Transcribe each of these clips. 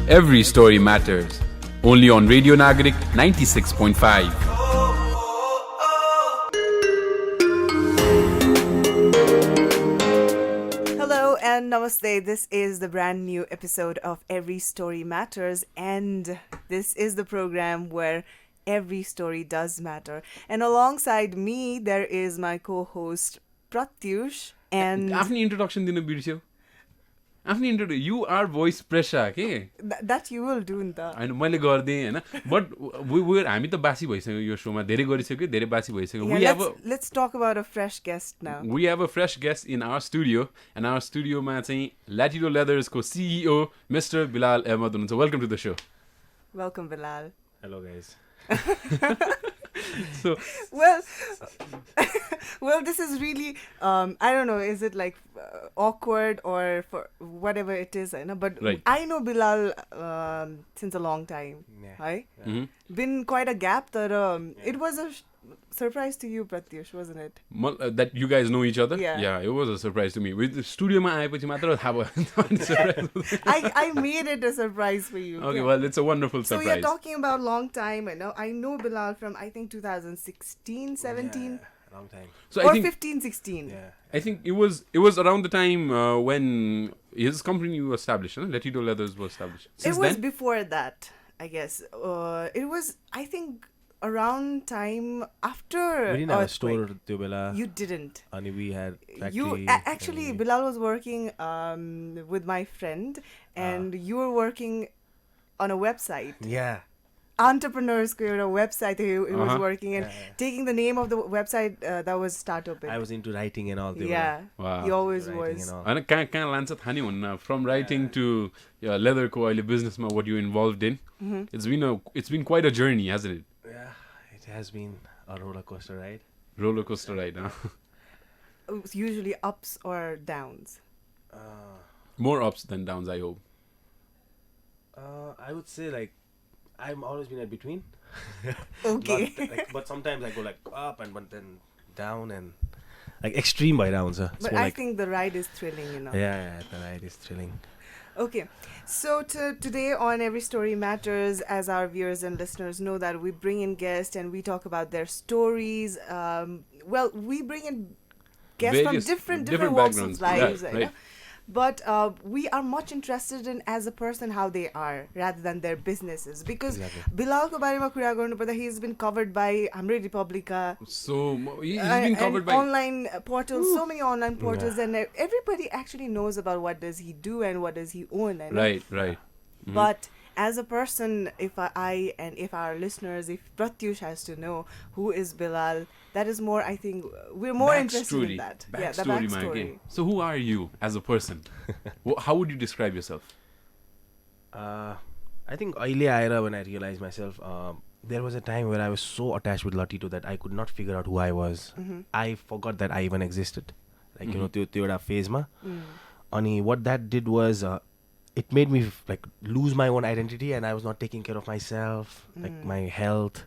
Every story matters. Only on Radio Nagarik 96.5. Hello and namaste. This is the brand new episode of Every Story Matters, and this is the program where every story does matter. And alongside me, there is my co-host Pratyush and... After introduction, you are voice Presa, okay? That you will do in the... I know, मैले गर्दै हैन, but हामी त बासी भइसक्यो यो शोमा, धेरै गरिसक्यो, धेरै बासी भइसक्यो. Let's talk about a fresh guest now. We have a fresh guest in our studio, and our studio मा चाहिँ Latido Leathers को CEO Mr. Bilal Ahmed हुनुहुन्छ. Welcome to the show. Welcome, Bilal. Hello, guys. So well, this is really I don't know, is it like awkward or for whatever it is, I know, but right. I know Bilal since a long time, right? Yeah. Mm-hmm. Been quite a gap that it was a surprise to you, Pratyush, wasn't it? That you guys know each other? Yeah, it was a surprise to me. With the studio ma आएपछि मात्र थाहा भयो. I made it a surprise for you. Okay, yeah. well, it's a wonderful surprise. So you're talking about long time. I know Bilal from I think 2016, 17. Yeah, long time. So or I think 15, 16. Yeah. I think it was around the time when his company was established, huh? Latido Leathers was established. Since it was then? before that, I guess. It was, I think, around time after We didn't have a earthquake. store त्यो बेला. You didn't. And we had factory. You actually, Bilal was working with my friend, and you were working on a website. Yeah. Entrepreneurs created a website he was working and Yeah. taking the name of the website that was Startup. I was into writing and all. Yeah, Wow. he always Writing was. and all. होइन कहाँ लान्छ थाहा नि हुन्न. From writing to leather को अहिले business मा what you involved in. It's been quite a journey, hasn't it? Yeah, it has been a roller coaster ride. Roller coaster ride, huh? It's usually ups or downs. More ups than downs, I hope. I would say like I'm always been at between. Okay. but sometimes I go like up but then down and like extreme by down. So But I think the ride is thrilling, yeah, the ride is thrilling. Okay, so today on Every Story Matters, as our viewers and listeners know, that we bring in guests and we talk about their stories. Well, we bring in guests Various from different walks of backgrounds. lives, Yeah, you know? right. But we are much interested in as a person how they are rather than their businesses, because Exactly. Bilal ko barema kura garnu parda, he's been covered by Hamre Republica. So he's been covered and by online portals, so many online portals, and everybody actually knows about what does he do and what does he own. right. Mm-hmm. But as a person, if I and if our listeners, if Pratyush has to know who is Bilal, that is more, I think, we're more interested in that. Backstory, Yeah, the my backstory. game. So who are you as a person? How would you describe yourself? I think early aira when I realized myself, there was a time where I was so attached with Latido that I could not figure out who I was. I forgot that I even existed. Like, you know, त्यो एउटा phase मा. Ani what that did was it made me like lose my own identity, and I was not taking care of myself, like my health,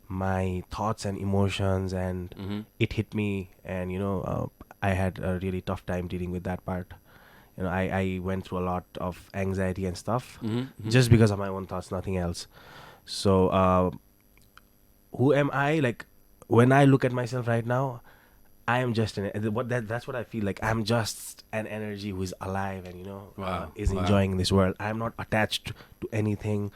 my thoughts and emotions, and it hit me, and I had a really tough time dealing with that part. I went through a lot of anxiety and stuff just because of my own thoughts, nothing else. So who am I? Like, when I look at myself right now, I am just that's what I feel like. I'm just an energy who is alive and is enjoying this world. I'm not attached to anything.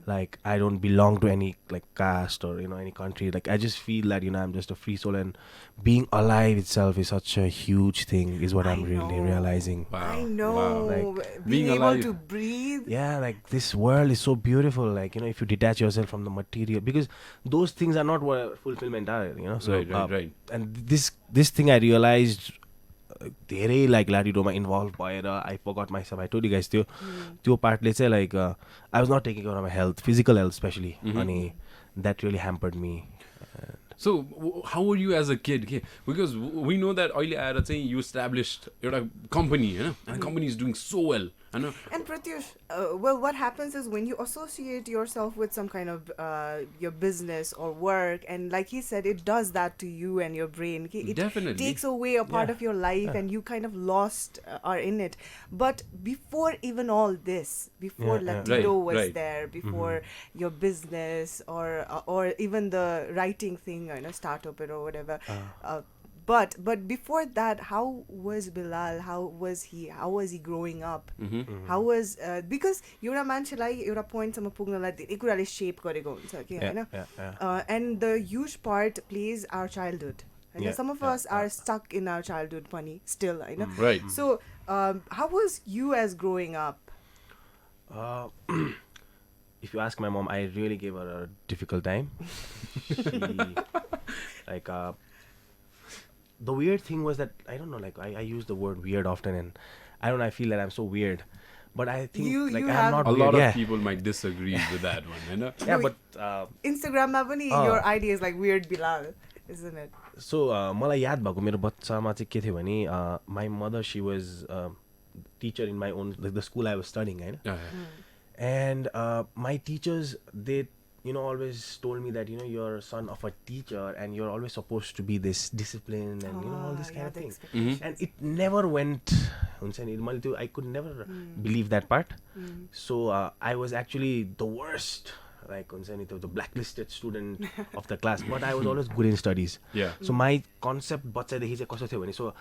Like, I don't belong to any like caste or any country. Like, I just feel that I'm just a free soul, and being alive itself is such a huge thing, is what I'm really realizing. Wow. I know. Wow. Like, being able alive. to breathe. Yeah, like, this world is so beautiful. Like, if you detach yourself from the material, because those things are not what fulfillment are. So Right. and this thing I realized धेरै like Latidoमा involved भएर I forgot myself. I told you guys त्यो पार्टले चाहिँ like I was not taking care of my health, physical health especially, अनि that really hampered me. So how were you as a kid? Okay, because we know that early aera चाहिँ you established एउटा company, and the company is doing so well. And Pratyush, well, what happens is when you associate yourself with some kind of your business or work, and like he said, it does that to you and your brain. It Definitely takes away a part of your life, and you kind of lost are in it. But before even all this, before Latido was there, before your business or even the writing thing, startup it or whatever. But before that, how was Bilal? How was he growing up? How was because एउटा मान्छेलाई एउटा point सम्म पुग्नलाई धेरै कुराले shape गरेको हुन्छ के हैन? And the huge part plays our childhood. Some of us are stuck in our childhood pani still, Right. So how was you as growing up? If you ask my mom, I really gave her a difficult time. The weird thing was that, I don't know, like I use the word weird often, and I don't know, I feel that I'm so weird. But I think I'm not a weird. lot of people might disagree with that one, you know? Yeah, but Instagram ma pani your idea is like weird Bilal, isn't it? So मलाई याद भएको मेरो बच्चामा चाहिँ के थियो भने my mother, she was teacher in my own, like the school I was studying, right? And my teachers, they always told me that you're a son of a teacher and you're always supposed to be this disciplined and all this kind of thing. And it never went, I could never believe that part. So I was actually the worst, like the blacklisted student of the class, but I was always good in studies. So my concept बच्चादेखि चाहिँ कस्तो थियो भने, so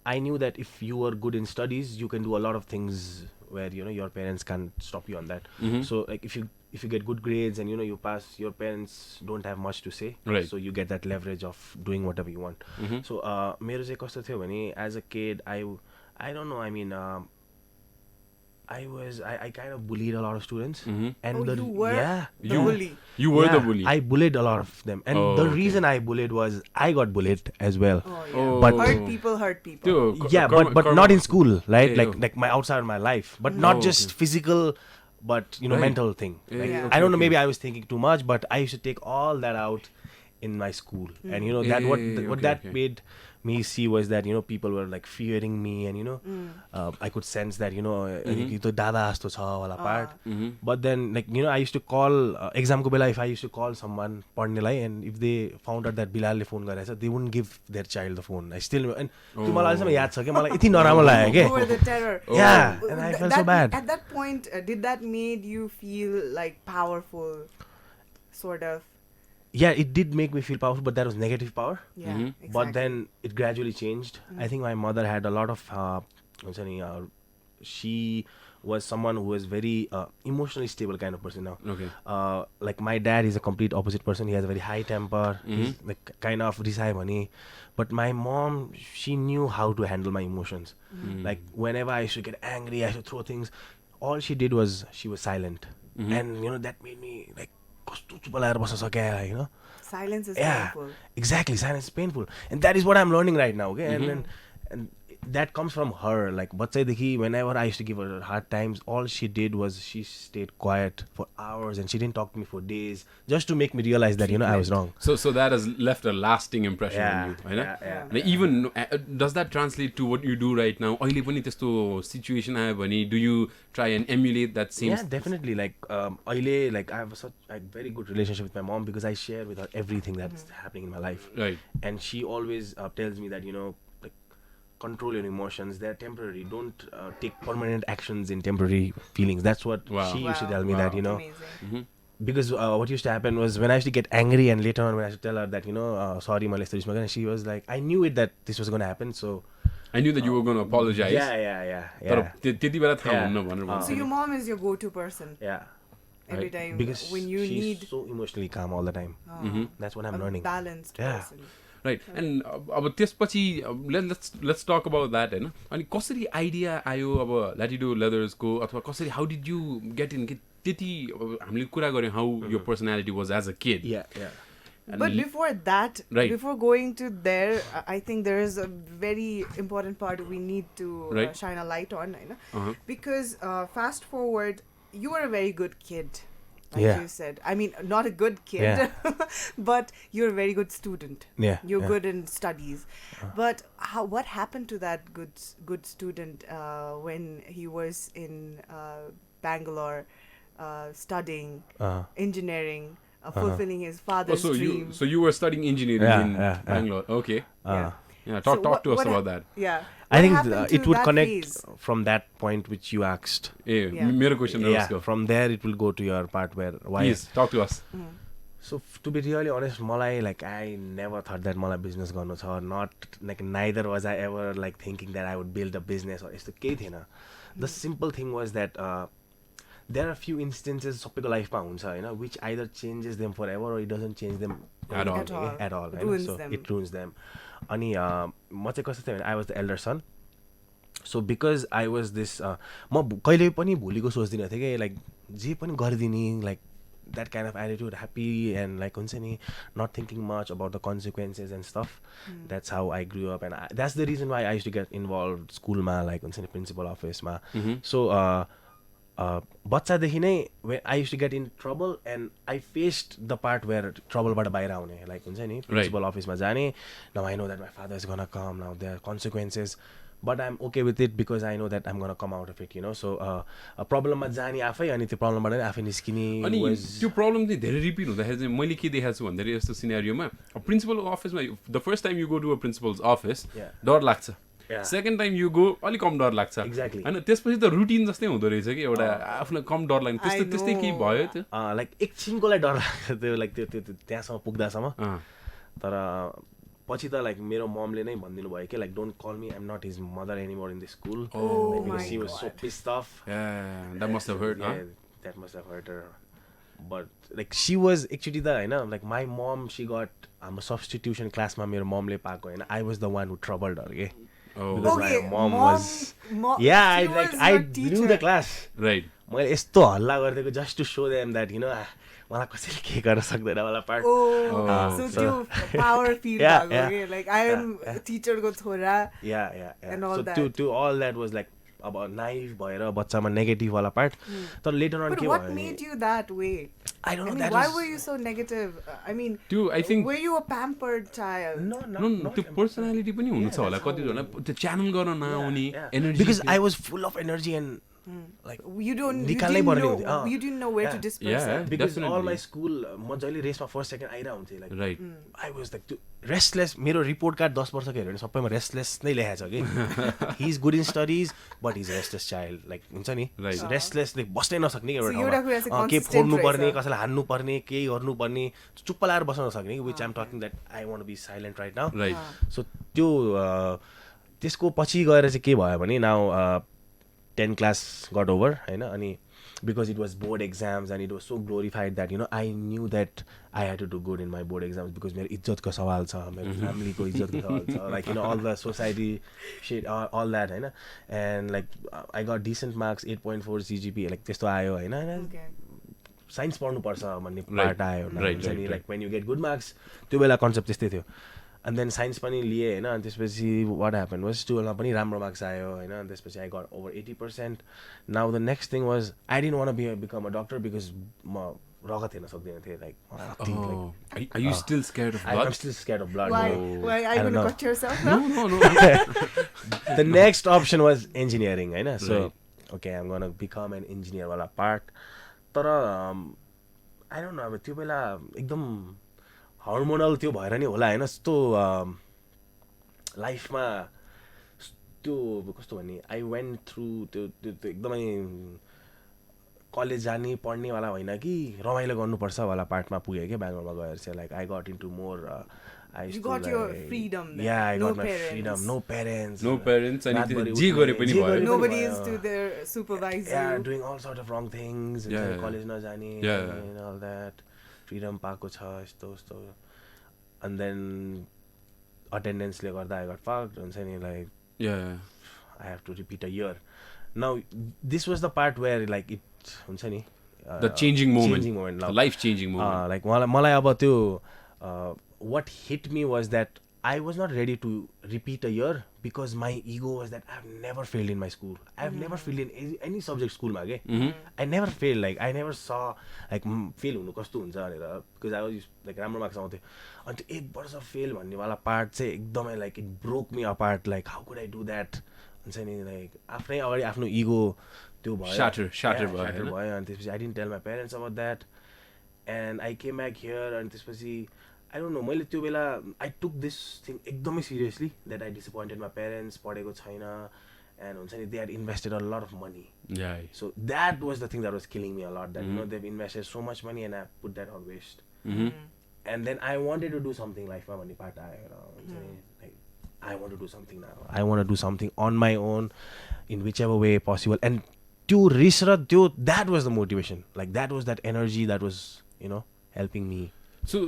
I knew that if you were good in studies, you can do a lot of things where your parents can't stop you on that. So like if you get good grades and you pass, your parents don't have much to say. Right. So you get that leverage of doing whatever you want. So मेरो चाहिँ कस्तो थियो भने, as a kid, I don't know, I mean I kind of bullied a lot of students. And you were the bully. You were the bully. I bullied a lot of them, and the reason I bullied was I got bullied as well. But hurt people. But not in school, right? Like my outside of my life, but not just physical, but mental thing. I don't know, maybe I was thinking too much, but I used to take all that out in my school, and what that made me see was that people were like fearing me, and I could sense that the dada asto cha wala part. But then like I used to call exam ko bela, if I used to call someone padhne lai, and if they found out that Bilal le phone garecha, they wouldn't give their child the phone. I still, and त्यो मलाई अहिलेसम्म याद छ के, मलाई यति नराम्रो लाग्यो के. You were the terror. Yeah, and I felt so bad. At that point, did that made you feel like powerful, sort of? Yeah, it did make me feel powerful, but that was negative power. Yeah, exactly. But then it gradually changed. I think my mother had a lot of she was someone who was very emotionally stable kind of person now. Like my dad is a complete opposite person. He has a very high temper. He's like kind of risai bhane. But my mom, she knew how to handle my emotions. Like whenever I should get angry, I should throw things. All she did was she was silent, and that made me like, silence is painful. Exactly, silence is painful, and that is what I'm learning right now. Okay, and that comes from her. Like bachchaidekhi, whenever I used to give her hard times, all she did was she stayed quiet for hours and she didn't talk to me for days, just to make me realize that I was wrong. So that has left a lasting impression on you. Right? Even does that translate to what you do right now? अहिले पनि त्यस्तो situation आयो भने, do you try and emulate that same? Yeah, definitely. Like अहिले, like I have such a very good relationship with my mom because I share with her everything that's happening in my life. Right. And she always tells me that control your emotions, they're temporary, don't take permanent actions in temporary feelings. That's what she used to tell me. That because what used to happen was when I used to get angry, and later on when I used to tell her that sorry my life, and she was like, I knew it that this was going to happen, so I knew that you were going to apologize. Yeah. So your mom is your go-to person. Every time, because when you she's need so emotionally calm all the time. That's what I'm learning. Balanced person. Right. And अब त्यसपछि let's talk about that, हैन? अनि कसरी idea आयो अब Latido Leathers को, अथवा कसरी, how did you get in? त्यति हामीले कुरा गर्यौं how your personality was as a kid. Yeah. But before that, before going to there, I think there is a very important part we need to shine a light on, because fast forward, you were a very good kid. like Yeah. you said. I mean, not a good kid, but you're a very good student. Yeah. You're yeah. good in studies. But what happened to that good student when he was in Bangalore studying engineering, fulfilling his father's dream? So you were studying engineering in Bangalore. Okay. Yeah, talk to us about that. Yeah. I think happened to it would that connect phase? from that point which you asked. Yeah. मेरो question Yeah, go. from there it will go to your part where why. Please talk to us. So to be really honest, मलाई like I never thought that मलाई business गर्नु छ. Not like neither was I ever like thinking that I would build a business or यस्तो केही थिएन. The simple thing was that there are few instances सबैको लाइफमा हुन्छ हैन, which either changes them forever or it doesn't change them At all. at all. It Hahn? ruins So them. it ruins them. अनि म चाहिँ कस्तो थियो भने I was the elder son. So because I was this म कहिले पनि भोलिको सोच्दिनँ थिएँ कि like जे पनि गरिदिने like that kind of attitude, happy and like हुन्छ नि, not thinking much about the consequences and stuff. That's how I grew up, and that's the reason why I used to get involved school ma, like हुन्छ नि principal office ma. So बच्चादेखि नै when I used to get in trouble and I faced the part where troubleबाट बाहिर आउने, like हुन्छ नि principal office मा जाने. Now I know that my father is gonna come, now there are consequences, but I'm okay with it because I know that I'm gonna come out of it, you know. So problem मा जाने आफै, अनि त्यो प्रब्लमबाट नै आफै निस्किने. अनि त्यो प्रब्लम चाहिँ धेरै रिपिट हुँदाखेरि चाहिँ मैले के देखाएको छु भन्दाखेरि यस्तो सिनेरियोमा प्रिन्सिपलको अफिसमा the first time you go to a principal's office डर लाग्छ, सेकेन्ड टाइम यु गो अलिक कम डर लाग्छ होइन, त्यसपछि त रुटिन जस्तै हुँदो रहेछ कि एउटा आफूलाई कम डर लाग्ने त्यस्तै केही भयो त्यो लाइक एकछिनको लागि डर लाग्छ त्यो लाइक त्यो त्यहाँसम्म पुग्दासम्म. तर पछि त लाइक मेरो ममले नै भनिदिनु भयो कि like don't call me, I am not his mother anymore in this school because she was so pissed off. That must have hurt. That must have hurt her. But like she was actually the हैन, like my mom, she got हाम्रो substitution class मा मेरो ममले पाएको हैन, I was the one who troubled her. Because Okay, my mom was I blew the class. Right. मैले यस्तो हल्ला गरिदिएको just to show them that you know मलाई कसैले के गर्न सक्दैन वाला पार्ट. So त्यो power feel भएको के, like I am teacher को छोरा. And all that. So to all that was like अब नाइभ भएर बच्चामा नेगेटिभ वाला पार्ट. तर लेटर अन के भयो? But what made you that way? I don't know. I mean, why were you so negative? I mean, I think were you a pampered child? No. त्यो personality पनि हुन्छ होला कतिजना त्यो च्यानल गर्न नआउने energy. Because I was full of energy and like you didn't know where to disperse it. Because definitely. all my school म जहिले रेसमा फर्स्ट सेकेन्ड आइरह हुन्थेँ like Right. I was like restless. मेरो रिपोर्ट कार्ड 10 वर्षको हेऱ्यो भने सबैमा restless नै लेखेको छ कि he is good in studies but is restless child, like हुन्छ नि रेस्टलेसले बस्नै नसक्ने एउटा ठाउँमा, के फोड्नु पर्ने, कसैलाई हान्नु पर्ने, केही गर्नु पर्ने, चुप्प लाएर बस्न नसक्ने, which I am talking that I want to be silent right now. So त्यो त्यसको पछि गएर चाहिँ के भयो भने नाउ 10 class got over हैन, अनि because it was board exams and it was so glorified that you know I knew that I had to do good in my board exams because मेरो इज्जतको सवाल छ, मेरो फ्यामिलीको इज्जतको सवाल छ, like you know all the society shit, all that Hahn. And like I got decent marks, 8.4 CGPA, like त्यस्तो आयो हैन. Signs पढ्नु पर्छ भन्ने पार्ट आयो नि, like when you get good marks, त्यो बेला कन्सेप्ट त्यस्तै थियो. And then साइन्स पनि लिए हैन, अनि त्यसपछि what happened was 12 मा पनि राम्रो मार्क्स आयो हैन, अनि त्यसपछि I got over 80%. Now the next thing was I didn't want to become a doctor because म रगत हेर्न सक्दिनँ थिएँ, like Are you still scared of blood? I'm still scared of blood. Why are you going to cut yourself now? No. The next option was engineering Hahn. So okay, I'm going to become an engineer वाला part. तर I don't know, अब त्यो बेला एकदम hormonal त्यो भएर नि होला हैन, यस्तो लाइफमा त्यो कस्तो भन्ने आई वेन्ट थ्रु त्यो एकदमै कलेज जाने पढ्ने वाला होइन कि रमाइलो गर्नुपर्छ वाला पार्टमा पुगेँ क्या बेङ्गलोरमा गएर चाहिँ. Like I gut into more You got your freedom then. Yeah, I got my freedom. No parents. अनि जे गरे पनि भयो. Nobody is to their supervise you. Yeah, doing all sort of wrong things. College नजाने and all that. Freedom पाएको छ यस्तो. And then attendance ले गर्दा I got fucked, हुन्छ नि, like I have to repeat a year. Now this was the part where like it हुन्छ नि the changing moment, the life changing moment. like मलाई अब त्यो what hit me was that I was not ready to repeat a year because my ego was that I've never failed in my school. I've never failed in any subject school ma ke. I never failed, like I never saw like fail hunu kasto huncha भनेर, because I was like राम्रो marks आउँथ्यो. अनि त्यो 1 वर्ष fail भन्ने वाला part चाहिँ एकदमै like it broke me apart, like how could I do that हुन्छ नि, like आफ्नै अगाडि आफ्नो ego त्यो भयो, shatter भयो. अनि त्यसपछि I didn't tell my parents about that, and I came back here. अनि त्यसपछि I don't know, मैले त्यो बेला I took this thing एकदमै seriously that I disappointed my parents, पढेको छैन, and हुन्छ नि they had invested a lot of money. Yeah. So that was the thing that was killing me a lot, that you know they've invested so much money and I put that on waste. And then I wanted to do something life ma भन्ने part आयो, हुन्छ नि, like I want to do something now. I want to do something on my own in whichever way possible. And त्यो रिस र त्यो that was the motivation, like that was that energy that was, you know, helping me. So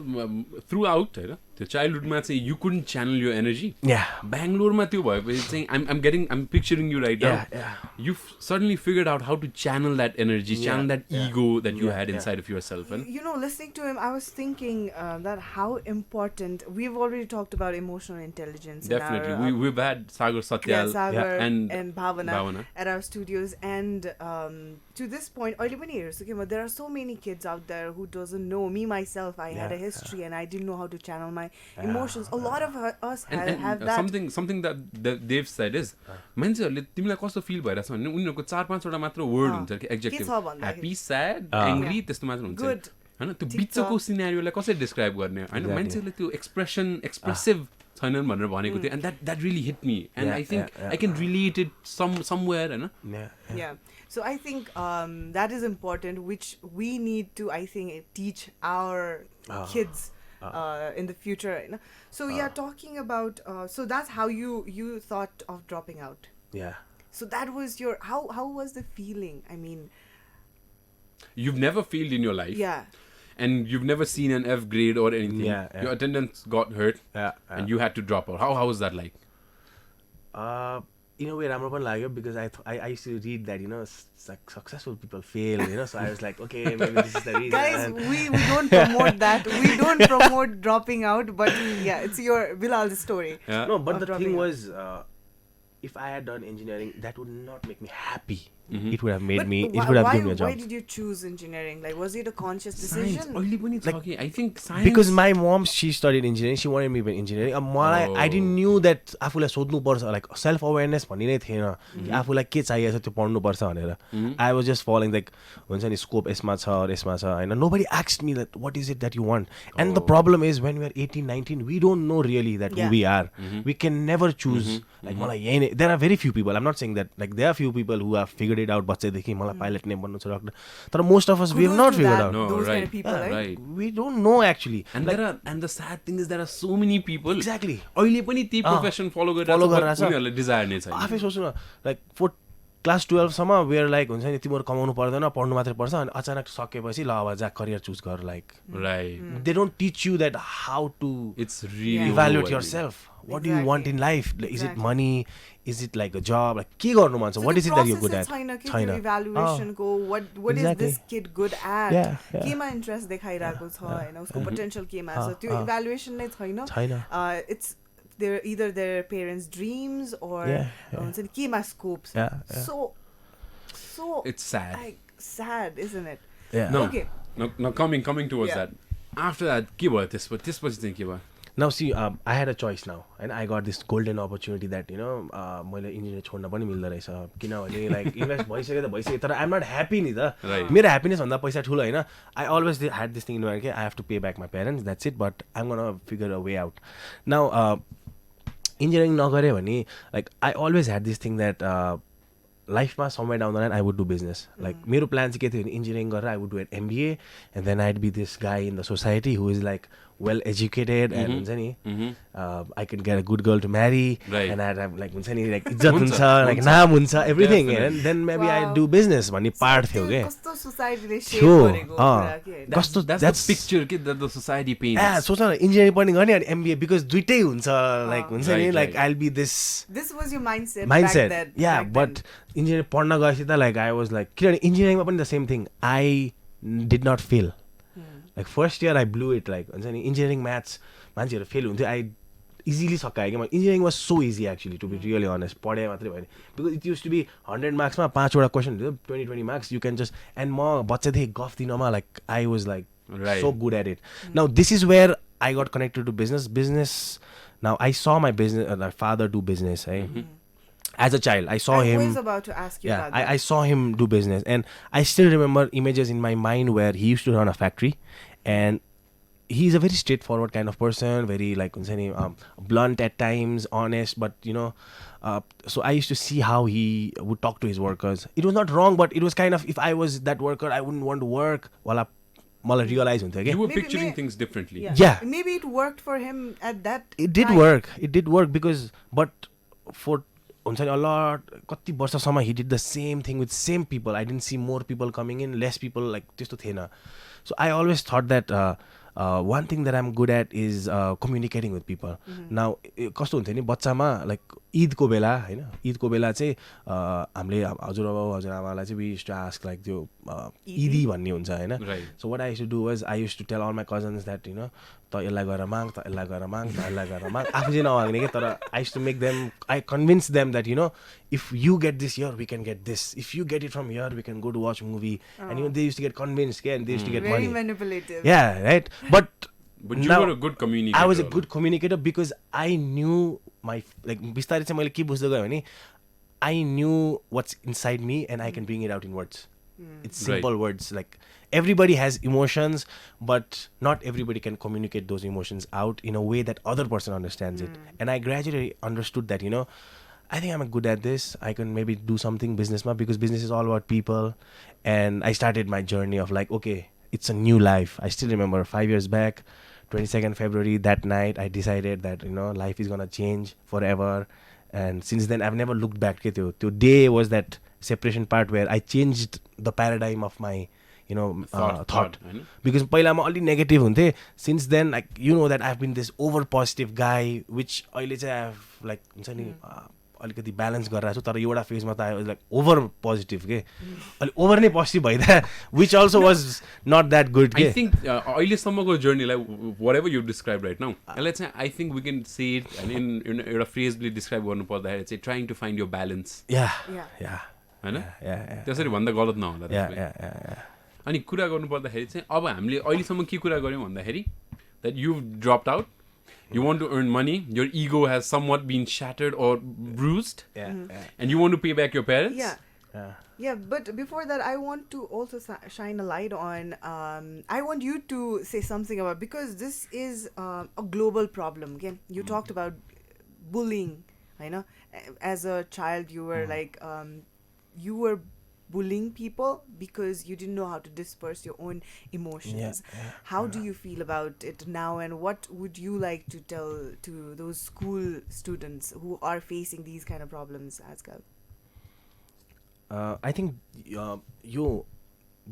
throughout हैन त्यो चाइल्डहुडमा चाहिँ you couldn't channel your energy. Yeah. Bangalore त्यो भएपछि चाहिँ I'm picturing you right now. Yeah. You've suddenly figured out how to channel that energy, channel that ego that you had inside of yourself. And You know, listening to him, I was thinking that how important, we've already talked about emotional intelligence. definitely, in our, we've had Sagar Satyal Sagar and Bhavana at our studios, and to this point, there are so many kids out there who doesn't know. Me myself, I had a history and I didn't know how to channel my emotions. A lot of us have that. something that they've said is मान्छेहरुले तिमीलाई कस्तो fill भइराछ भने उनीहरुको 4-5 वटा मात्र word हुन्छ के adjective, happy, sad, angry, त्यस्तो मात्र हुन्छ हैन. त्यो बिचको सिनेरियोलाई कसरी डिस्क्राइब गर्ने हैन, मान्छेले त्यो एक्सप्रेसिभ छैनन् भनेर भनेको थियो, and that really hit me, and I think I can relate it somewhere Hahn. Yeah. So I think that is important, which we need to, I think, teach our kids in the future. You know? So talking about so that's how you thought of dropping out. Yeah. So that was your how was the feeling? I mean, You've never failed in your life. Yeah. And you've never seen an F grade or anything. Yeah. Your attendance got hurt. And you had to drop out. How was that like? In a way, राम्रो पनि लाग्यो, because I used to read that, you know, like successful people fail, you know, so I was like, okay, maybe this is the reason. Guys, we don't promote that. We don't promote dropping out, but yeah, it's your Bilal's story. Yeah. No, but the thing out. was, if I had done engineering, that would not make me happy. It would have made me. It would have given me a job. Why did you choose engineering? Like, was it a conscious decision? Science. I think science. Because my mom, she studied engineering. She wanted me to be engineering. I didn't knew that आफूलाई सोध्नु पर्छ, like self awareness भन्ने नै थिएन कि आफूलाई के चाहिएको छ त्यो पढ्नु पर्छ भनेर. I was just following like हुन्छ नि scope यसमा छ हैन. Nobody asked me that what is it that you want. And the problem is when we are 18, 19, we don't know really that who we are. We can never choose. Like मलाई यही नै. There are very few people. I'm not saying that, like there are few people who have figured it out बच्चैदेखि मलाई pilot नै बन्नु छ doctor, तर most of us we have not figured out. No, those right. kind of people, right. We don't know actually. And and the sad thing is there are so many people. Exactly. अहिले पनि ती profession फलो गरिरहेछ, उनीहरुले Dzire नै छैन. आफै सोच्नु न, like for class 12 सम्म we are like हुन्छ नि तिम्रो कमाउनु पर्दैन, पढ्नु मात्रै पर्छ, अनि अचानक सकेपछि ल अब जा करियर चुज गर, like right. They don't teach you that how to It's really evaluate yourself. What do you want in life? Like, is it money? Is it like a job? Like के गर्नु मन छ? What is it that you're good at? छैन evaluation को what is this kid good at? केमा interest देखाइरहेको छ हैन, उसको पोटेन्शियल केमा छ, त्यो इभ्यालुएसन नै छैन. It's either their parents' dreams or हुन्छ नि केमा scopes. So it's sad. Like, sad, isn't it? Yeah. No. Okay. No, coming towards that. After that, के भयो त्यसपछि चाहिँ के भयो? Now see, I had a choice now, and I got this golden opportunity that, you know, मैले engineer छोड्न पनि मिल्दो रहेछ, किनभने like इन्भेस्ट भइसक्यो त भइसक्यो, तर I'm not happy नि त. मेरो ह्याप्पिनेस भन्दा पैसा ठुलो हैन. I always had this thing in mind, I have to pay back my parents, that's it, but I'm gonna figure a way out. Now engineering नगरे भने, like I always had this thing that लाइफमा somewhere down the line I would do business. Like मेरो plan चाहिँ के थियो भने engineering गरेर I would do an MBA, and then I'd be this guy in the society who is like well educated and हुन्छ नि I can get a good girl to marry, and I'd have like हुन्छ नि like इज्जत हुन्छ, like नाम हुन्छ, everything, and then maybe I'd do business भन्ने part थियो के. कस्तो सोसाइटीले शेप गरेको कुरा के. कस्तो that's the picture के that the society paints. सोच न इन्जिनियरिङ पनि गर्ने अनि MBA, because दुइटै हुन्छ, like हुन्छ नि like I'll be this was your mindset back then. Yeah, but engineering पढ्न गएपछि त like I was like, किनभने इन्जिनियरिङमा पनि the same thing, I did not fail. Like first year I blew it, like हुन्छ नि engineering maths मान्छेहरू fail हुन्थ्यो, I easily सकाएँ कि engineering was so easy actually to be really honest पढाइ मात्रै भयो because it use to be 100 मार्क्समा 5वटा question 20 marks you can just and म बच्चादेखि गफ दिनमा like I was like so good at it now this is where I got connected to business now I saw my business father do business as a child. I saw him. I was about to ask you about that. I saw him do business, and I still remember images in my mind where he used to run a factory, and he's a very straightforward kind of person, very like blunt at times, honest, but so I used to see how he would talk to his workers. It was not wrong, but it was kind of, if I was that worker, I wouldn't want to work. मलाई realize हुन्थ्यो कि you were picturing things differently. Yeah. Maybe it worked for him at that It did work. It did work because, but for हुन्छ नि a lot कति वर्षसम्म he did the same thing with same people. I didn't see more people coming in, less people, like त्यस्तो थिएन. So I always thought that one thing that I'm good at is communicating with people. Now कस्तो हुन्थ्यो नि बच्चामा like ईदको बेला होइन ईदको बेला चाहिँ हामीले हजुरबाबा हजुरआमालाई चाहिँ we used to ask like त्यो ईदी भन्ने हुन्छ होइन so what I used to do was I used to tell all my cousins that त यसलाई गएर माग त यसलाई गएर माग त यसलाई गएर माग आफू चाहिँ नमाग्ने कि तर I used to make them I convince them that if you get this here we can get this, if you get it from here we can go to watch movie and they used to get convinced and they used to get very money. Manipulative. Yeah, right. But you were a good communicator. I was a good communicator because I knew my like बिस्तारै चाहिँ मैले के बुझ्दै गएँ भने I knew what's inside me and I can bring it out in words. It's simple words. Like everybody has emotions, but not everybody can communicate those emotions out in a way that other person understands it. And I gradually understood that I think I'm good at this. I can maybe do something business because business is all about people. And I started my journey of like, okay, it's a new life. I still remember 5 years back, 22nd February, that night, I decided that, life is going to change forever. And since then, I've never looked back. Today was that separation part where I changed the paradigm of my, thought. Because पहिला म अलि negative हुन्थेँ. Since then, like, that I've been this over positive guy, which अहिले चाहिँ I have like, हुन्छ नि अलिकति balance गरिरहेको छु तर एउटा फेजमा त I was like over positive के अलिक ओभर नै पोजिटिभ भइदिए which also was not that good के आई थिङ्क अहिलेसम्मको जर्नीलाई what ever you describe right now यसलाई चाहिँ आई थिङ्क वी क्यान से इट इन एउटा फ्रेजले डिस्क्राइब गर्नु पर्दाखेरि चाहिँ trying to find your balance होइन त्यसरी भन्दा गलत नहोला. अनि कुरा गर्नु पर्दाखेरि चाहिँ अब हामीले अहिलेसम्म के कुरा गऱ्यौँ भन्दाखेरि that you dropped out. You want to earn money, your ego has somewhat been shattered or bruised, and you want to pay back your parents? Yeah, but before that, I want to also shine a light on, I want you to say something about, because this is a global problem. Again, you talked about bullying, as a child, you were like, you were bullying people because you didn't know how to disperse your own emotions. How do you feel about it now, and what would you like to tell to those school students who are facing these kind of problems as well? I think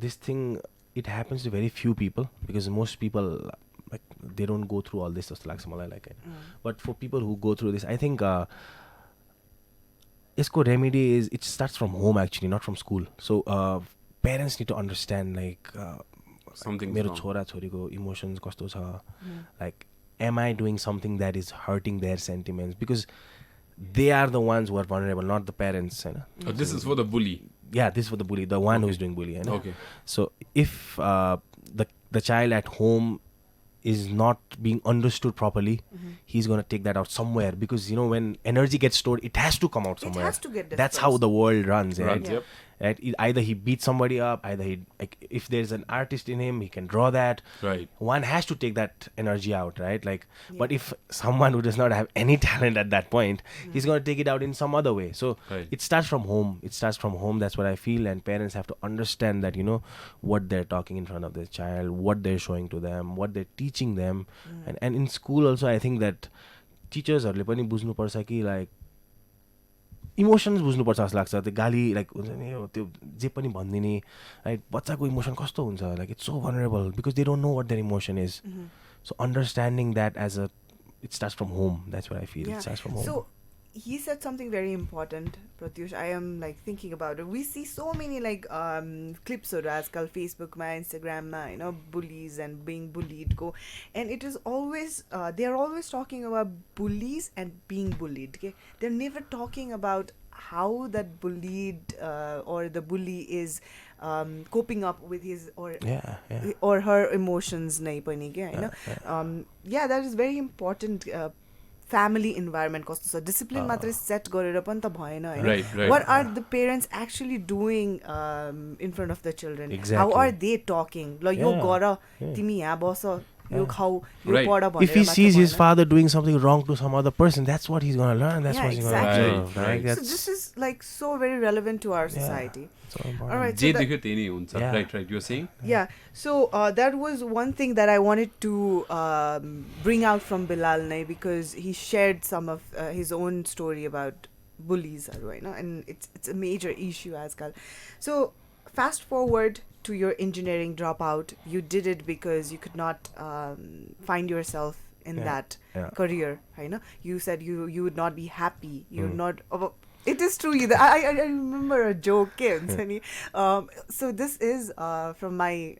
this thing, it happens to very few people because most people like they don't go through all this just like but for people who go through this, I think यसको remedy is it starts from home actually, not from school. So parents need to understand like मेरो छोरा छोरीको emotions कस्तो छ, like am I doing something that is hurting their sentiments, because they are the ones who are vulnerable, not the parents. This is for the bully. Yeah, this is for the bully, the one who is doing bully. Okay. So if the child at home is not being understood properly, he's going to take that out somewhere, because when energy gets stored, it has to come out somewhere. It has to get dispersed. That's how the world runs, right? Yep. Right? Either he beats somebody up, either he, like, if there's an artist in him, he can draw that. Right. One has to take that energy out, right? Like, but if someone who does not have any talent at that point, he's going to take it out in some other way. So it starts from home. It starts from home. That's what I feel. And parents have to understand that, what they're talking in front of their child, what they're showing to them, what they're teaching them. And in school also, I think that teachers are पनि बुझ्नु पर्छ कि like emotions बुझ्नुपर्छ जस्तो लाग्छ. त्यो गाली like हुन्छ नि त्यो जे पनि भनिदिने, राइट? बच्चाको इमोसन कस्तो हुन्छ, like it's so vulnerable because they don't know what their emotion is. So understanding that as a, it starts from home. That's what I feel. It starts from home. So he said something very important, Pratyush. I am like thinking about it. We see so many like clips or आजकल Facebook मा, Instagram मा, you know, bullies and being bullied go, and it is always they are always talking about bullies and being bullied. Okay, they're never talking about how that bullied or the bully is coping up with his or her emotions nahi pani ke हैन. Yeah, that is very important. Family environment कस्तो छ, discipline मात्रै set गरेर पनि त भएन हैन. Right. What are the parents actually doing in front of the children? Exactly. How are they talking? ल यो गर, तिमी यहाँ बस, यो खाऊ, यो पढ भनेर. If he sees his father doing something wrong to some other person, that's what he's going to learn. That's what he's going to exactly. learn. Right. So this is like so very relevant to our society. So important. All right. J So देख्यो त्यही नै हुन्छ. Right. You were saying? yeah. So that was one thing that I wanted to bring out from Bilal Nai, because he shared some of his own story about bullies, you know, and it's a major issue आजकल. So fast forward to your engineering dropout. You did it because you could not find yourself in that career, you know. You said you would not be happy. You're not. It is true. I remember a joke. So this is from my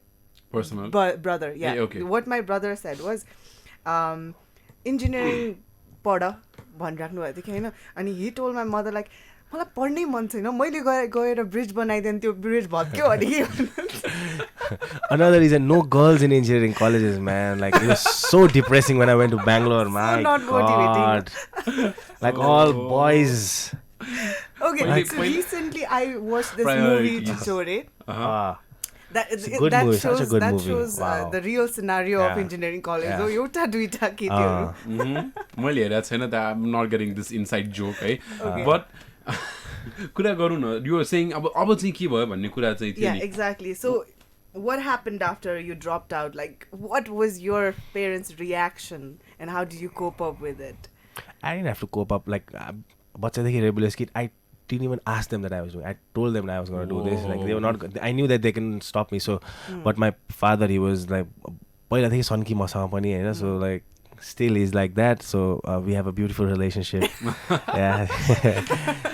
Personal. brother. Yeah. Okay. What my brother said was, engineering पढ भनिराख्नु भएको थियो कि होइन. अनि he told my mother like, मलाई पढ्नै मन छैन, मैले गएर ब्रिज बनाइदिएँ, त्यो ब्रिज भत्क्यो भने के. Another reason, no girls in engineering colleges, man. Like, it was so depressing when I went to Bangalore. My not God. motivating. Like all boys. Okay, so recently I watched this movie Chichore. That movie, such a good that movie. shows Wow. the real scenario of engineering college. Yeah. So एउटा दुईटा केटीहरू. मैले हेरेको छैन त. I'm not getting this inside joke है. But कुरा गरौँ न. You were saying अब चाहिँ के भयो भन्ने कुरा चाहिँ थियो नि. Yeah, exactly. So what happened after you dropped out? Like, what was your parents' reaction and how did you cope up with it? I didn't have to cope up. Like, बच्चादेखि rebellious kid, I didn't even ask them that I was doing. I told them that I was going to do this. Like, they were not. I knew that they can stop me. So, but my father, he was like, पहिलादेखि सन्की मसँग पनि हैन. So like, still is like that. So we have a beautiful relationship. Yeah.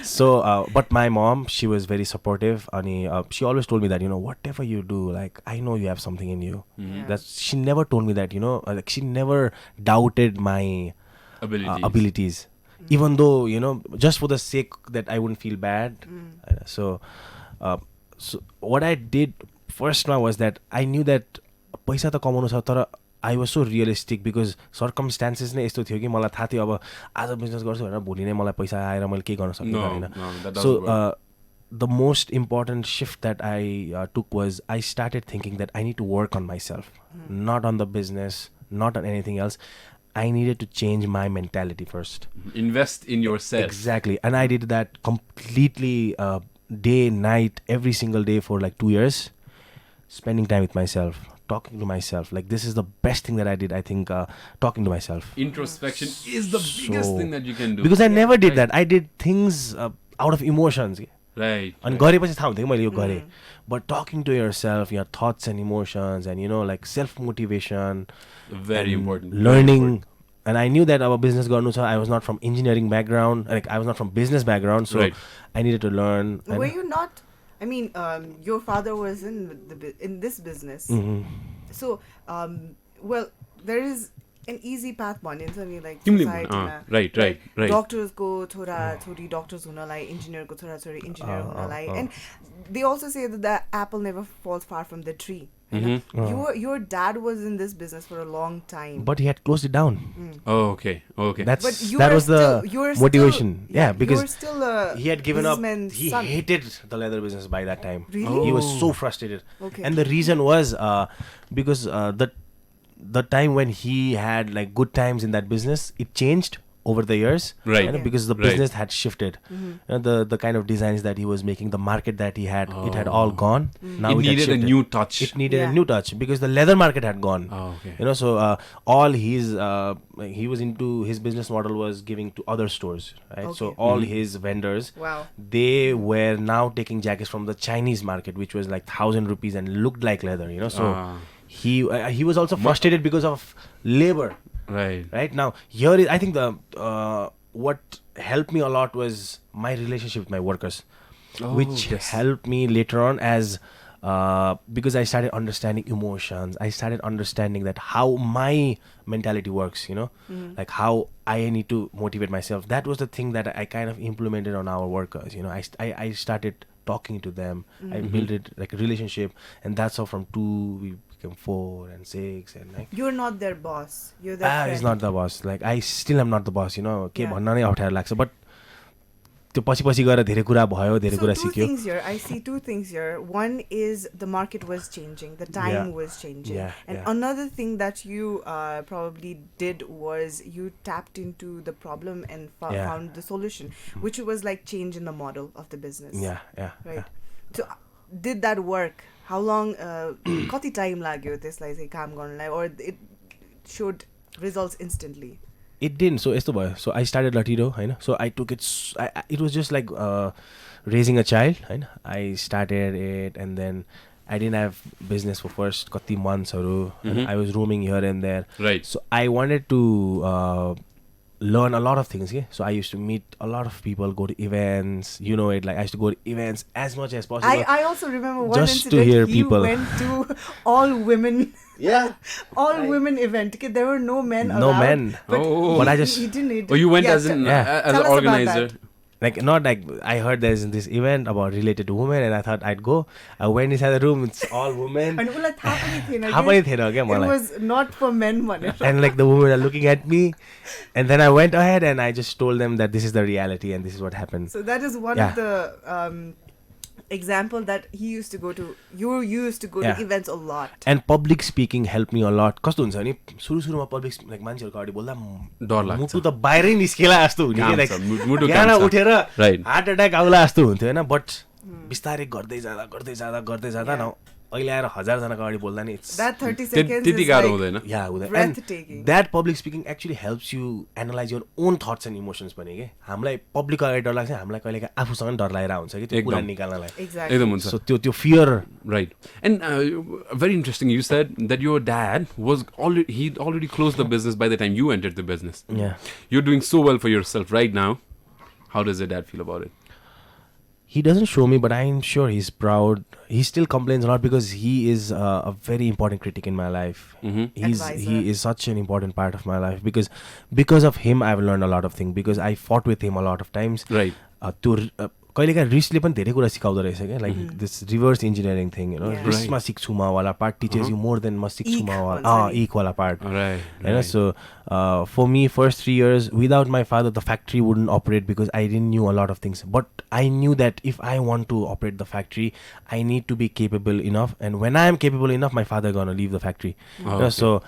So, but my mom, she was very supportive. And she always told me that, you know, whatever you do, like, I know you have something in you. She never told me that, you know, like, she never doubted my abilities. Even though, you know, just for the sake that I wouldn't feel bad. So what I did first now was that I knew that पैसा त कमाउनु छ, तर I was so realistic because circumstances नै यस्तो थियो कि मलाई थाहा थियो अब आज बिजनेस गर्छु भनेर भोलि नै मलाई पैसा आएर मैले के गर्न सक्दिनँ हैन. So the most important shift that I took was I started thinking that I need to work on myself, not on the business, not on anything else. I needed to change my mentality first. Invest in yourself. Exactly. And I did that completely day, night, every single day for like 2 years. Spending time with myself, talking to myself. Like, this is the best thing that I did, I think, talking to myself. Introspection is the biggest thing that you can do. Because I never did that. I did things out of emotions. Right. And गरेपछि थाहा हुन्थ्यो कि मैले यो गरेँ. But talking to yourself, your thoughts and emotions, and, you know, like self-motivation. Very important. Learning. And I knew that our business garnu cha, I was not from engineering background. Like, I was not from business background. So I needed to learn. Were you not? I mean, your father was in this business. So, well, there is an easy path भनिन्छ नि, like society-मा. Right. Doctors को छोरा-छोरी doctors हुनलाई, engineer को छोरा-छोरी engineer हुनलाई. And they also say that the apple never falls far from the tree. Your dad was in this business for a long time. But he had closed it down. Oh, okay. That But was the motivation. Yeah, because you were still a he had given up. He son. hated the leather business by that time. Really? He was so frustrated. Okay. And the reason was because the time when he had like good times in that business, it changed over the years. Right. You know, because the business had shifted. You know, the kind of designs that he was making, the market that he had, it had all gone. Now it needed a new touch. It needed a new touch because the leather market had gone. Oh, okay. You know, so all his he was into, his business model was giving to other stores, right? Okay. So all his vendors, they were now taking jackets from the Chinese market, which was like 1,000 rupees and looked like leather, you know. So he was also frustrated because of labor. Right. Now here is, I think, the what helped me a lot was my relationship with my workers, which yes. helped me later on as because I started understanding emotions. I started understanding that how my mentality works, you know, like how I need to motivate myself. That was the thing that I kind of implemented on our workers, you know. I started talking to them. I built it like a relationship, and that's how from 2 we became 4 and 6 and like You're not their boss. You're their friend. he's not the boss. Like I still am not the boss, you know. के Yeah. भन्न नै अप्ठ्यारो लाग्छ, but त्यो पछि पछि गएर धेरै कुरा भयो, धेरै कुरा So two सिक्यो. things here. I see two things here. One is the market was changing, the time Yeah. was changing, Yeah, and yeah. another thing that you probably did was you tapped into the problem and Yeah. found the solution, which was like change in the model of the business. Yeah, yeah. Right. Yeah. So did that work? How long? कति time लाग्यो त्यसलाई चाहिँ काम गर्नलाई, or it showed results instantly? It didn't. So यस्तो भयो. So I started Latido, Hahn. So I took it. It was just like raising a child, Hahn. I started it, and then I didn't have business for first कति monthsहरू. I was roaming here and there. Right. So I wanted to learn a lot of things. Yeah? So I used to meet a lot of people, go to events. You know it. Like I used to go to events as much as possible. I also remember one Just to incident. hear you people. went to all women. Yeah. All women event. Okay, there were no men No allowed. men. But, Oh. But I he just- didn't. Oh, you went Yeah, as an Yeah. as Tell an us about organizer. that. Like not like I heard there's this event about related to women, and I thought I'd go. I went inside the room. It's all women. And उसलाई थाहा पनि थिएन थाहा कि पनि थिएन क्या it मलाई. was not for men भनेर. And like the women are looking at me, and then I went ahead and I just told them that this is the reality and this is what happened. So that is one of the example that he used to go to. You used to go Yeah. to events a lot. And public speaking helped me a lot. कस्तो हुन्छ नि सुरुमा public like मान्छेहरुको अगाडि बोल्दा डर लाग्छ. मुटु त बाहिरै निस्केला जस्तो हुने काम के छ, मुटु यहाँ काम छ. उठेर Right. हार्ट अट्याक आउला जस्तो हुन्थ्यो हैन, बट बिस्तारै गर्दै जाँदा न अहिले आएर 1000 जनाको अगाडि बोल्दा नि it's That 30 seconds त्यति is गाह्रो like हुँदैन. yeah हुँदैन. breathtaking. And that public speaking actually helps you analyze your own thoughts and emotions पनि के. हामीलाई पब्लिकको अगाडि डर लाग्छ, हामीलाई कहिलेकाहीँ आफूसँग नि डर लागेर हुन्छ कि त्यो कुरा एकदम. निकाल्नलाई. Exactly. एकदम हुन्छ. So त्यो fear. Right. And very interesting, you said that your dad was he'd already closed the business by the time you entered the business. Yeah. You're doing so well for yourself right now. How does your dad feel about it? He doesn't show me, but I'm sure he's proud. He still complains a lot because he is a very important critic in my life. Mm-hmm. Advisor. He is such an important part of my life because of him I've learned a lot of things, because I fought with him a lot of times. Right. कहिलेकाहीँ रिसले पनि धेरै कुरा सिकाउँदो रहेछ क्या, like this reverse engineering thing, you know, Yeah. रिसमा सिक्छु म वाला part teachers you more than म सिक्छु Eek म भन्छ वाला नि. इक वाला पार्ट Right. होइन. सो for me first 3 years without my father the factory wouldn't operate because I didn't knew a lot of things, but I knew that if I want to operate the factory I need to be capable enough, and when I am capable enough my father gonna leave the factory. Oh, You know, okay. so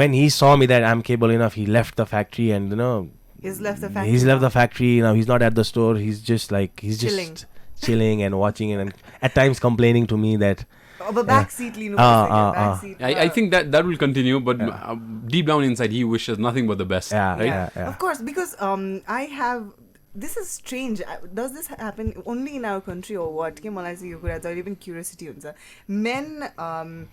when he saw me that I'm capable enough, he left the factory, and you know, He's left the factory. he's left now. the factory now. He's not at the store. He's just Chilling. just chilling and watching it, and at times complaining to me that अब back seat लिनु अँ, seat. I think that will continue, but deep down inside he wishes nothing but the best. Yeah, Right? yeah. Of course, because I have. This is strange. Does this happen only in our country or what? के मलाई चाहिँ यो कुरा जहिले पनि curiosity हुन्छ. Men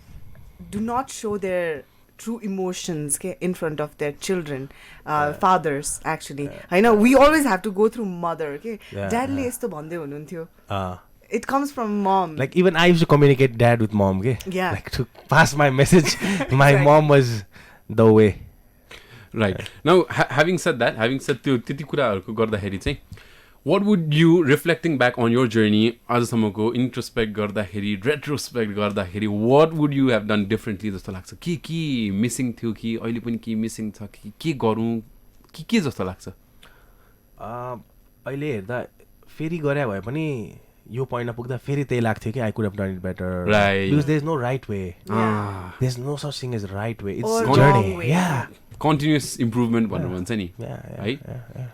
do not show their true emotions in front of their children, fathers actually. I know we always have to go through mother. Yeah, Dadले यस्तो भन्दै हुनुहुन्थ्यो. uh, It comes from mom. like even I used to communicate dad with mom. Okay, Yeah. like to pass my message. My Exactly. mom was the way. Right. Now, having said त्यो त्यति कुराहरूको गर्दाखेरि चाहिँ what would you, reflecting back on your journey, आजसम्मको introspect गर्दाखेरि, retrospect गर्दाखेरि, what would you have done differently जस्तो लाग्छ? के मिसिङ थियो कि अहिले पनि के मिसिङ छ कि के गरौँ कि के जस्तो लाग्छ? अहिले हेर्दा फेरि गरे भए पनि यो पोइन्टमा पुग्दा फेरि त्यही लाग्थ्यो कि I could have done it better. Right. Because there's no right way. Ah, There's no such thing as right way. It's Or a wrong journey. way. Yeah. continuous improvement भनेर भन्छ नि. Yeah. Right? Yeah.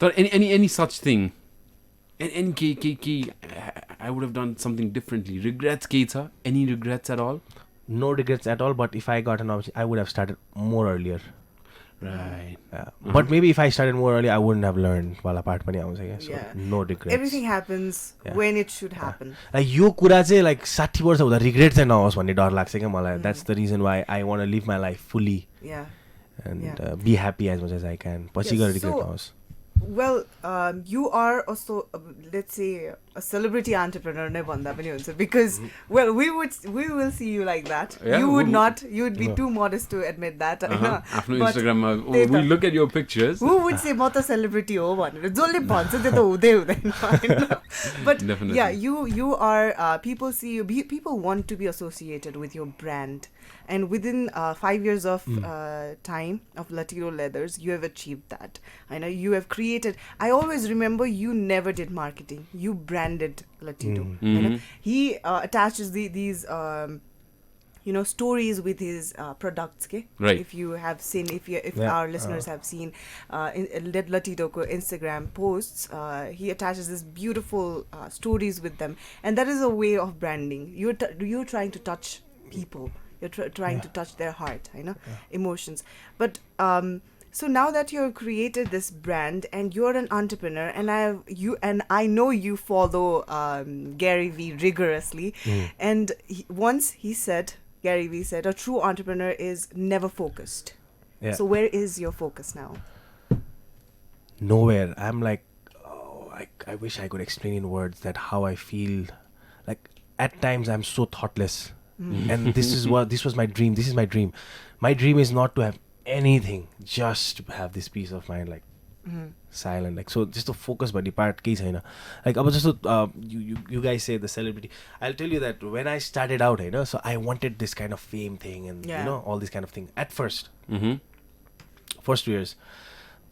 तर any such thing, and के I would have done something differently. Regrets केही छ? Any regrets at all? No regrets at all, but if I got an opportunity, I would have started more earlier. Right. But maybe if I started more early, I wouldn't have learned वाला part पनि आउँछ क्या. So Yeah. no regrets. Everything happens Yeah. when it should happen. Like यो कुरा चाहिँ like 60 वर्ष हुँदा regret चाहिँ नहोस् भन्ने डर लाग्छ क्या मलाई. That's the reason why I want to live my life fully Yeah. and Yeah. be happy as much as I can. पछि गएर Yes, रिग्रेट so- नहोस्. Well, you are also, let's say, a celebrity entrepreneur नै भन्दा पनि हुन्छ, because well, we will see you like that. Yeah, You would not. You would be too modest to admit that. आफ्नो But Instagramमा we look at your pictures. who would say म त celebrity हो भनेर जसले भन्छ त्यो त हुँदै हुँदैन हैन. But Definitely. yeah, you are people see you, people want to be associated with your brand, and within 5 years of time of Latido Leathers, you have achieved that. I know you have created. I always remember you never did marketing. You branded Latido. You know? He attaches these stories with his products. Okay? Right. If you have seen, if our listeners have seen Latido ko Instagram posts, he attaches these beautiful stories with them, and that is a way of branding. You're trying to touch people. You're trying to touch their heart, emotions. But so now that you've created this brand and you're an entrepreneur, and I know you follow Gary Vee rigorously, and Gary Vee said, a true entrepreneur is never focused. Yeah. So where is your focus now? Nowhere. I'm like, I wish I could explain in words that how I feel. Like at times I'm so thoughtless. And this was my dream. This is my dream. My dream is not to have anything, just to have this peace of mind, like silent, like, so just to focus but depart केही छैन. Like अब जस्तो you guys say the celebrity, I'll tell you that when I started out, so I wanted this kind of fame thing and all this kind of thing at first. First 2 years.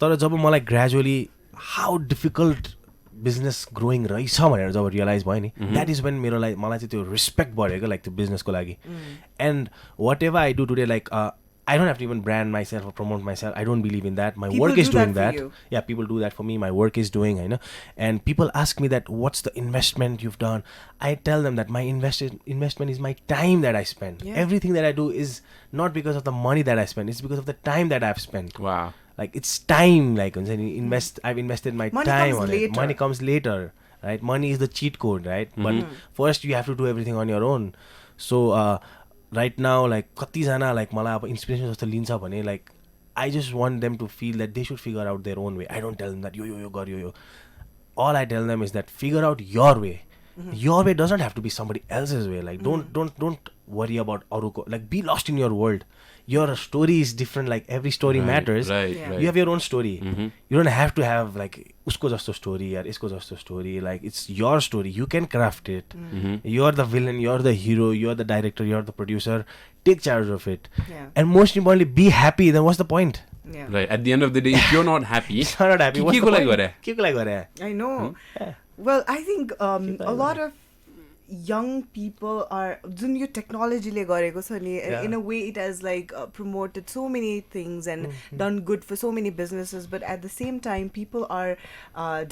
तर जब मलाई gradually how difficult business growing रहेछ भनेर जब realise भयो नि, that is when मलाई चाहिँ त्यो रिस्पेक्ट बढ्यो क्या, लाइक त्यो बिजनेसको लागि. And what ever I do today, like I don't have to even brand myself or promote myself. I don't believe in that. My work is doing that. Yeah, people do that for me. My work is doing, and people ask me that, what's the investment you've done? I tell them that my investment is my time that I spend. Yeah. Everything that I do is not because of the money that I spend. It's because of the time that I've spent. Wow. Like it's time. Like I've invested my time on it. Money comes later, right? Money is the cheat code, right? But first you have to do everything on your own. So right now, like katina like मलाई अब inspiration जस्तो लिन्छ भने, like I just want them to feel that they should figure out their own way. I don't tell them that yo gar yo. All I tell them is that figure out your way. Your way doesn't have to be somebody else's way. Like don't worry about aruko. Like be lost in your world. Your story is different. Like every story matters. Right. You have your own story. You don't have to have like usko jasto story or isko jasto story. Like it's your story. You can craft it. You're the villain. You're the hero. You're the director. You're the producer. Take charge of it. Yeah. And most importantly, be happy. Then what's the point? Yeah. Right. At the end of the day, if you're not happy, what's the point? I know. Well, I think a lot of young people are जुन यो टेक्नोलोजीले गरेको छ नि, in a way it has like promoted so many things and done good for so many businesses, but at the same time people are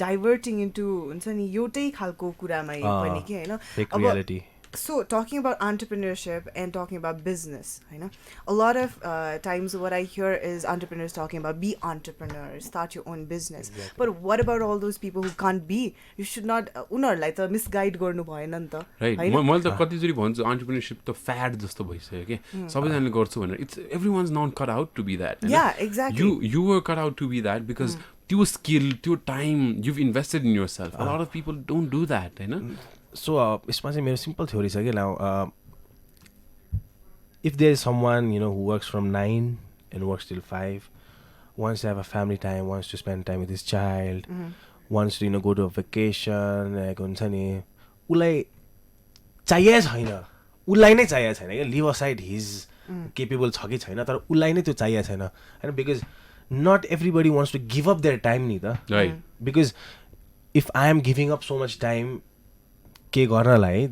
diverting into हुन्छ नि एउटै खालको कुरामा पनि के हैन. Fake reality. So talking about entrepreneurship and talking about business, a lot of times what I hear is entrepreneurs talking about be entrepreneurs, start your own business. Exactly. But what about all those people who can't be? You should not उनीहरुलाई त misguide गर्नु भएन नि त. Right. मैले त कतिचोटी भन्छु entrepreneurship त फ्याड जस्तो भइसक्यो के, सबैजनाले गर्छु भनेर. It's everyone's not cut out to be that. Yeah, exactly. You were cut out to be that because त्यो skill, त्यो time you've invested in yourself. A lot of people don't do that, So यसमा चाहिँ मेरो simple theory छ के. Now if there is someone who works from 9 and works till 5, wants to have a family time, wants to spend time with his child, wants to go to a vacation, like हुन्छ नि उसलाई चाहिए छैन, उसलाई नै चाहिए छैन के. लिभ असाइड हिज केपेबल छ कि छैन, तर उसलाई नै त्यो चाहिए छैन हैन. Because not everybody wants to give up their time नि त. Right. Because if I am giving up so much time के गर्नलाई,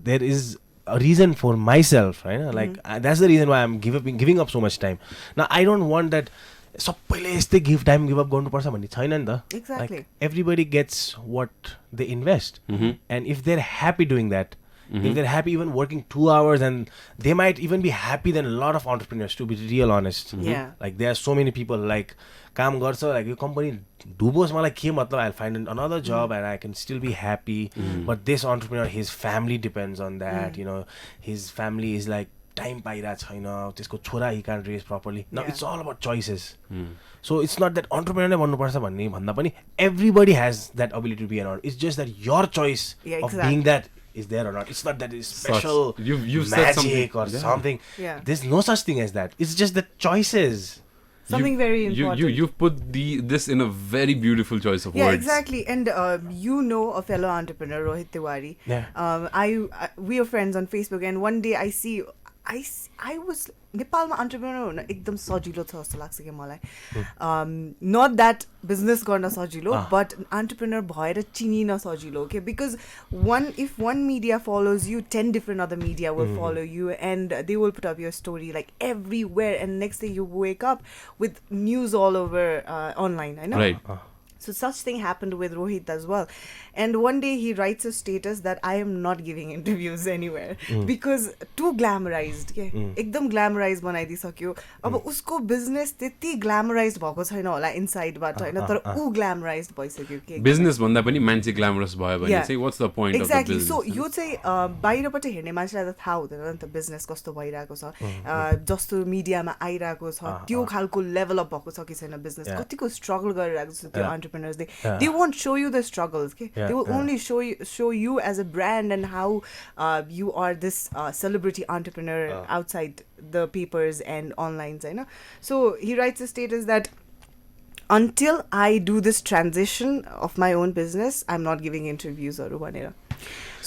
there is a reason for myself, right? Like that's the reason why I'm giving up so much time. Now I don't want that सबैले यस्तै give up गर्नुपर्छ भन्ने छैन नि त. Exactly. Like everybody gets what they invest, and if they're happy doing that, if they're happy even working 2 hours, and they might even be happy than a lot of entrepreneurs, to be real honest. Yeah. Like there are so many people like काम गर्छ, like यो company डुबोस् मलाई के मतलब, I'll find another job and I can still be happy. But this entrepreneur, his family depends on that. His family is like time पाइरहेको छैन, त्यसको छोरा he can't raise properly. Now Yeah. it's all about choices. So it's not that entrepreneur नै भन्नुपर्छ भन्ने भन्दा पनि everybody has that ability to be an entrepreneur. It's just that your choice Yeah, of exactly. being that is there or not. It's not that it's special You've said something. magic or Yeah. something. Yeah. There's no such thing as that. It's just the choices. Something very important. You've put this in a very beautiful choice of Yeah, words. exactly. And you know a fellow entrepreneur, Rohit Tiwari. Yeah. We are friends on Facebook, and one day I was नेपालमा entrepreneur हुन एकदम सजिलो छ जस्तो लाग्छ कि मलाई. Not that business गर्न सजिलो, but entrepreneur भएर चिनिन सजिलो. Okay, because if one media follows you, 10 different other media will follow you, and they will put up your story like everywhere, and next day you wake up with news all over online. I know. Right. So such thing happened with Rohit as well. And one day he writes a status that I am not giving interviews anywhere because too glamorized. के एकदम glamorized बनाइदिसक्यो. अब उसको business त्यति glamorized भएको छैन होला inside बाट हैन, तर ऊ glamorized भइसक्यो के. Business भन्दा पनि मान्छे glamorous भयो भने चाहिँ what's the point of the business? So यो चाहिँ बाहिरबाट हेर्ने मान्छेलाई त थाहा हुँदैन नि त business कस्तो भइरहेको छ, जस्तो मिडियामा आइरहेको छ त्यो खालको level up भएको छ कि छैन business, कतिको struggle गरिरहेको छ त्यो entrepreneurs. They won't show you the struggles. Okay? They will only show you as a brand and how you are this celebrity entrepreneur outside the papers and online. You know? So he writes a status that until I do this transition of my own business, I'm not giving interviews or whatever.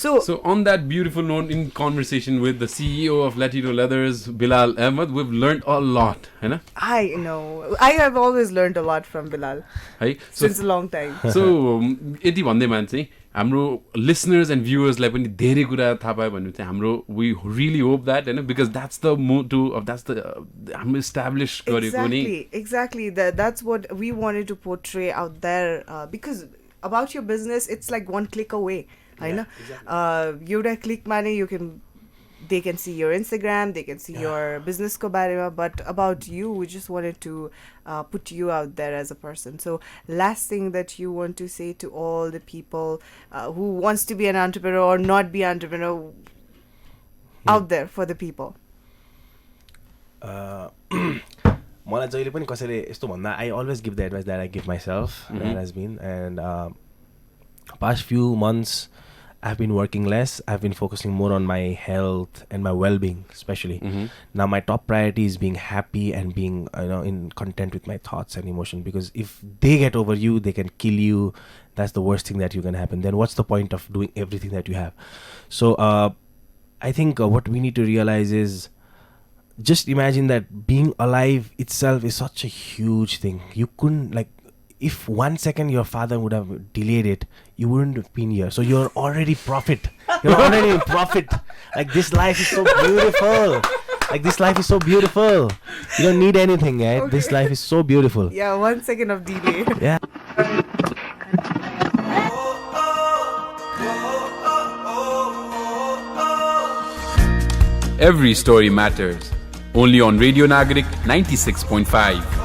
So on that beautiful note, in conversation with the CEO of Latido Leathers, Bilal Ahmed, we've learned a lot. Right? I know. I have always learned a lot from Bilal. Hey? Since a long time. So, यति भन्दै मान चाहिँ हाम्रो listeners and viewers लाई पनि धेरै कुरा थाहा पायो भने चाहिँ हाम्रो we really hope that, you know, because that's the motto of that's the हाम्रो established गरेको नि. Exactly. That's what we wanted to portray out there because about your business, it's like one click away. Yeah, exactly. एउटा क्लिकमा नै they can see your Instagram, they can see your business ko barema, but about you, we just wanted to put you out there as a person. So last thing that you want to say to all the people who wants to be an entrepreneur or not be an entrepreneur out there for the people. मलाई जहिले पनि कसैले यस्तो भन्दा I always give the advice that I give myself. That has been, and past few months I've been working less. I've been focusing more on my health and my well-being, especially. Now my top priority is being happy and being, in content with my thoughts and emotion. Because if they get over you, they can kill you. That's the worst thing that you can happen. Then what's the point of doing everything that you have? So I think what we need to realize is, just imagine that being alive itself is such a huge thing. You couldn't if 1 second your father would have delayed it, you wouldn't have been here. So you're already profit. You're already in profit. This life is so beautiful. This life is so beautiful. You don't need anything, right? Okay. This life is so beautiful. Yeah, 1 second of delay. Yeah. Every story matters. Only on Radio Nagarik 96.5.